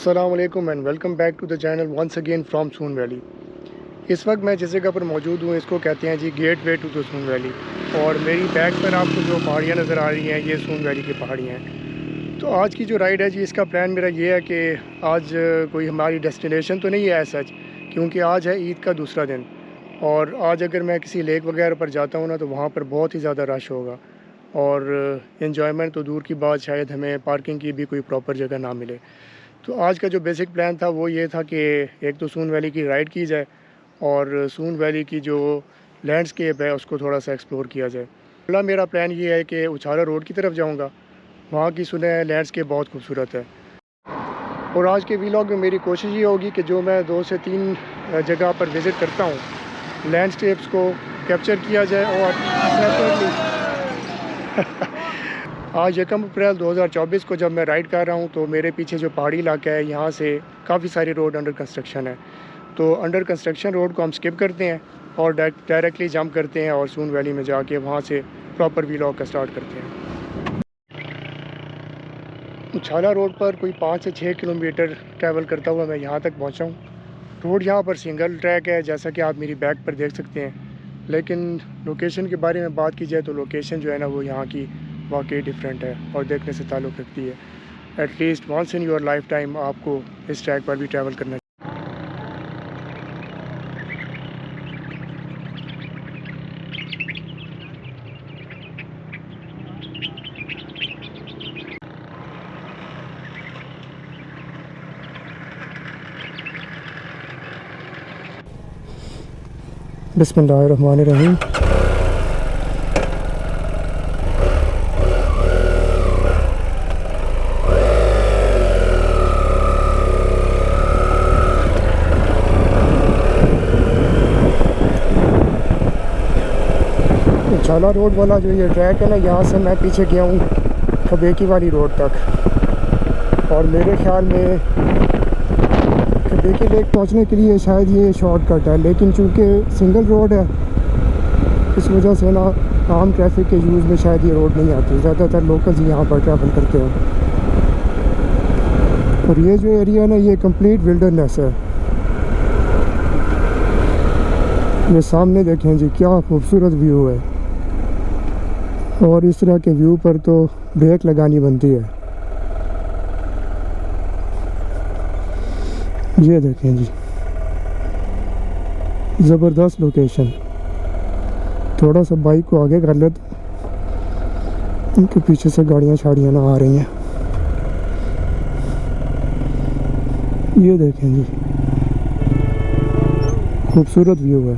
अस्सलाम वालेकुम and welcome back to the channel once again from Soon Valley. इस वक्त मैं जिस जगह पर मौजूद हूँ इसको कहते हैं जी gateway to the Soon valley. और मेरी बैक पर आपको जो पहाड़ियाँ नज़र आ रही हैं ये सून वैली की पहाड़ियाँ हैं। तो आज की जो राइड है जी इसका प्लान मेरा ये है कि आज कोई हमारी डेस्टिनेशन तो नहीं है एज सच, क्योंकि आज है ईद का दूसरा दिन। और आज अगर मैं किसी लेक वगैरह पर जाता हूँ ना तो वहाँ पर बहुत ही ज़्यादा रश होगा और इन्जॉयमेंट तो दूर की बात, शायद हमें पार्किंग की भी कोई प्रॉपर जगह ना मिले। तो आज का जो बेसिक प्लान था वो ये था कि एक तो सून वैली की राइड की जाए और सून वैली की जो लैंडस्केप है उसको थोड़ा सा एक्सप्लोर किया जाए। अगला मेरा प्लान ये है कि उछाला रोड की तरफ जाऊंगा, वहाँ की सुने लैंडस्केप बहुत खूबसूरत है। और आज के व्लॉग में मेरी कोशिश ये होगी कि जो मैं 2 से 3 जगह पर विज़िट करता हूँ लैंडस्केप्स को कैप्चर किया जाए। और आज 1 अप्रैल 2024 को जब मैं राइड कर रहा हूँ तो मेरे पीछे जो पहाड़ी इलाका है यहाँ से काफ़ी सारी रोड अंडर कंस्ट्रक्शन है। तो अंडर कंस्ट्रक्शन रोड को हम स्किप करते हैं और डायरेक्टली जंप करते हैं और सून वैली में जाके वहाँ से प्रॉपर व्लॉग का स्टार्ट करते हैं। उछाला रोड पर कोई 5 से 6 किलोमीटर ट्रैवल करता हुआ मैं यहाँ तक पहुँचा हूँ। रोड यहाँ पर सिंगल ट्रैक है जैसा कि आप मेरी बैक पर देख सकते हैं, लेकिन लोकेशन के बारे में बात की जाए तो लोकेशन जो है ना वो यहाँ की वाकई डिफरेंट है और देखने से ताल्लुक़ रखती है। At least once in your lifetime आपको इस ट्रैक पर भी ट्रैवल करना। बिस्मिल्लाहिर्रहमानिर्रहीम। उछाला रोड वाला जो ये ट्रैक है ना, यहाँ से मैं पीछे गया हूँ खबेकी वाली रोड तक और मेरे ख्याल में खबेकी लेक पहुँचने के लिए शायद ये शॉर्टकट है, लेकिन चूँकि सिंगल रोड है इस वजह से ना आम ट्रैफिक के यूज़ में शायद ये रोड नहीं आती। ज़्यादातर लोकल्स यहाँ पर ट्रैवल करते हैं। और ये जो एरिया है ना ये कंप्लीट विल्डरनेस है। ये सामने देखें जी क्या खूबसूरत व्यू है और इस तरह के व्यू पर तो ब्रेक लगानी बनती है। ये देखें जी ज़बरदस्त लोकेशन। थोड़ा सा बाइक को आगे कर लेते, उनके पीछे से गाड़ियाँ शाड़ियाँ ना आ रही हैं। ये देखें जी खूबसूरत व्यू है।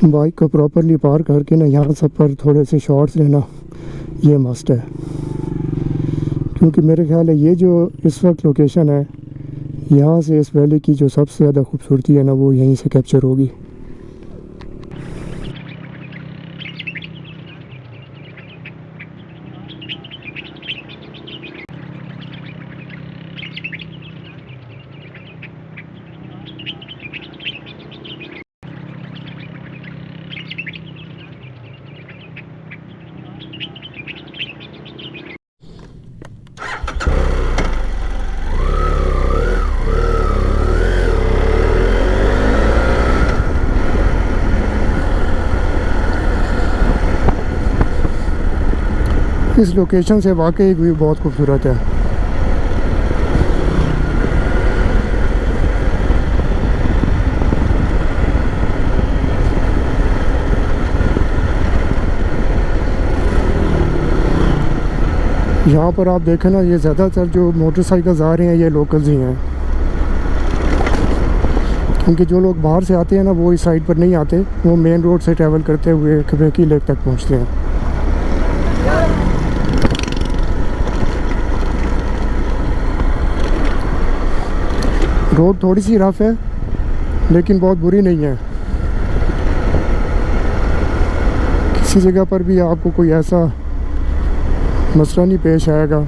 बाइक को प्रॉपरली पार्क करके ना यहाँ सब पर थोड़े से शॉट्स लेना ये मस्ट है, क्योंकि मेरे ख्याल है ये जो इस वक्त लोकेशन है यहाँ से इस वैली की जो सबसे ज़्यादा खूबसूरती है ना वो यहीं से कैप्चर होगी। इस लोकेशन से वाकई व्यू बहुत खूबसूरत है। यहाँ पर आप देखें ना ये ज़्यादातर जो मोटरसाइकिल्स आ रहे हैं ये लोकल्स ही हैं, क्योंकि जो लोग बाहर से आते हैं ना वो इस साइड पर नहीं आते, वो मेन रोड से ट्रैवल करते हुए खबेकी लेक तक पहुँचते हैं। रोड थोड़ी सी रफ़ है लेकिन बहुत बुरी नहीं है। किसी जगह पर भी आपको कोई ऐसा मसला नहीं पेश आएगा।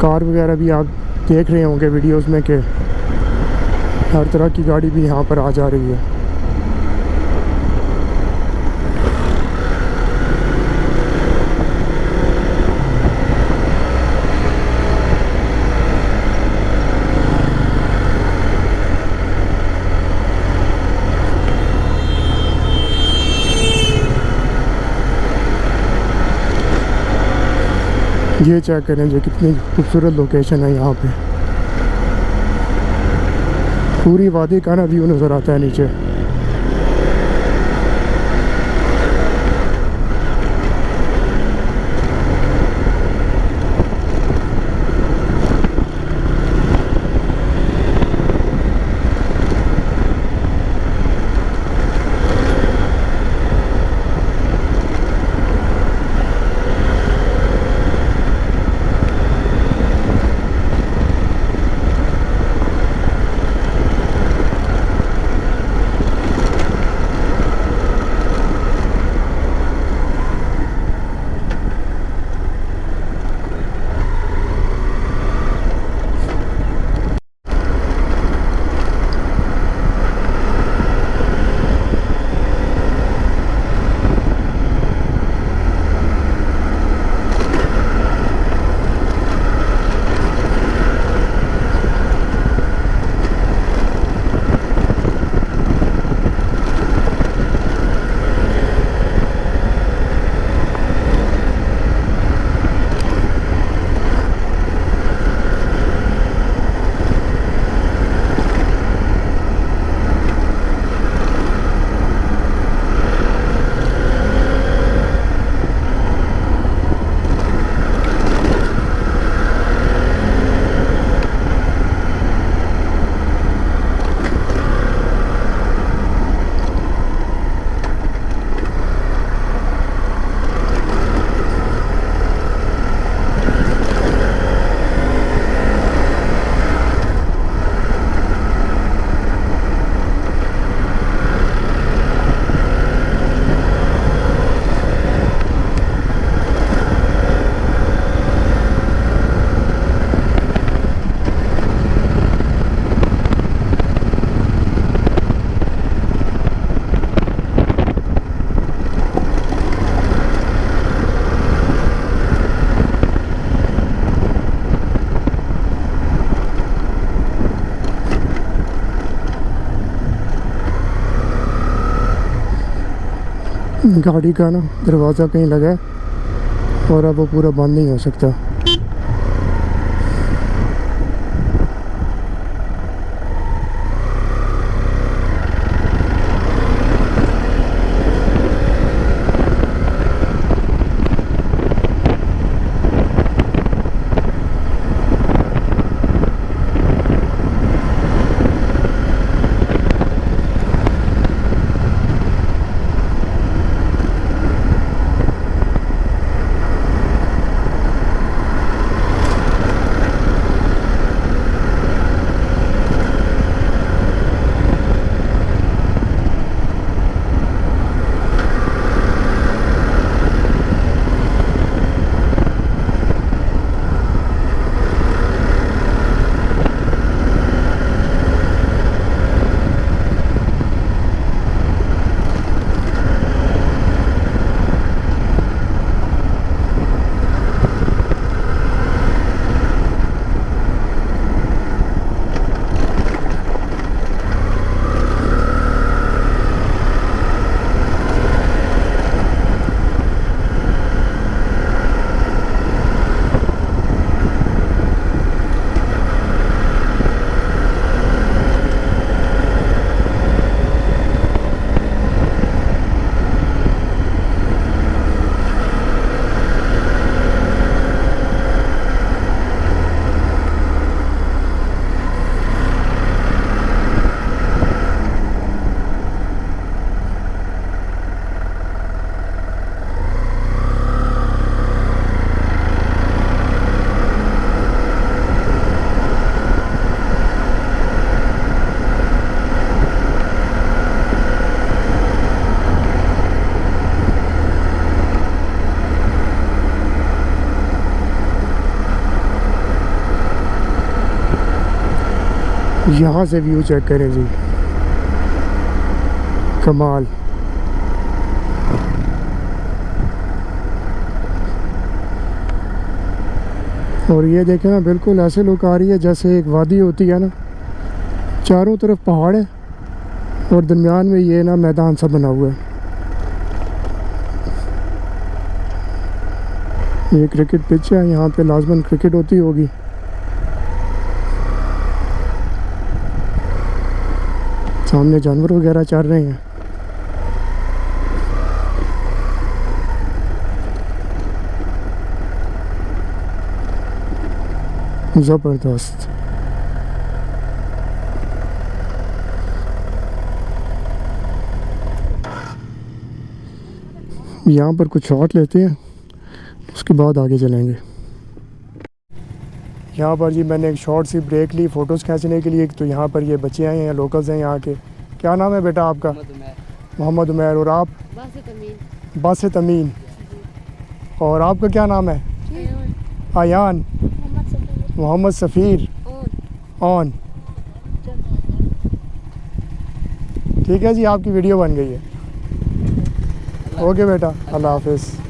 कार वगैरह भी आप देख रहे होंगे वीडियोस में कि हर तरह की गाड़ी भी यहाँ पर आ जा रही है। ये चेक करें जो कितनी खूबसूरत लोकेशन है। यहाँ पे पूरी वादी का ना व्यू नज़र आता है नीचे। गाड़ी का ना दरवाज़ा कहीं लगा है और अब वो पूरा बंद नहीं हो सकता। यहाँ से व्यू चेक करें जी, कमाल। और ये देखें ना, बिल्कुल ऐसे लुक आ रही है जैसे एक वादी होती है ना, चारों तरफ पहाड़ है और दरमियान में ये ना मैदान सा बना हुआ है। ये क्रिकेट पिच है, यहाँ पे लाजमन क्रिकेट होती होगी। सामने जानवर वगैरह चल रहे हैं। ज़बरदस्त। यहाँ पर कुछ शॉट लेते हैं, उसके बाद आगे चलेंगे। यहाँ पर जी मैंने एक शॉर्ट सी ब्रेक ली फ़ोटोज़ खींचने के लिए। तो यहाँ पर ये बच्चे आए हैं, लोकल्स हैं यहाँ के। क्या नाम है बेटा आपका? मोहम्मद उमैर। और आप? बासित अमीन। और आपका क्या नाम है? आयान। मोहम्मद सफ़ीर। ऑन। ठीक है जी, आपकी वीडियो बन गई है। ओके बेटा, अल्लाह हाफिज़।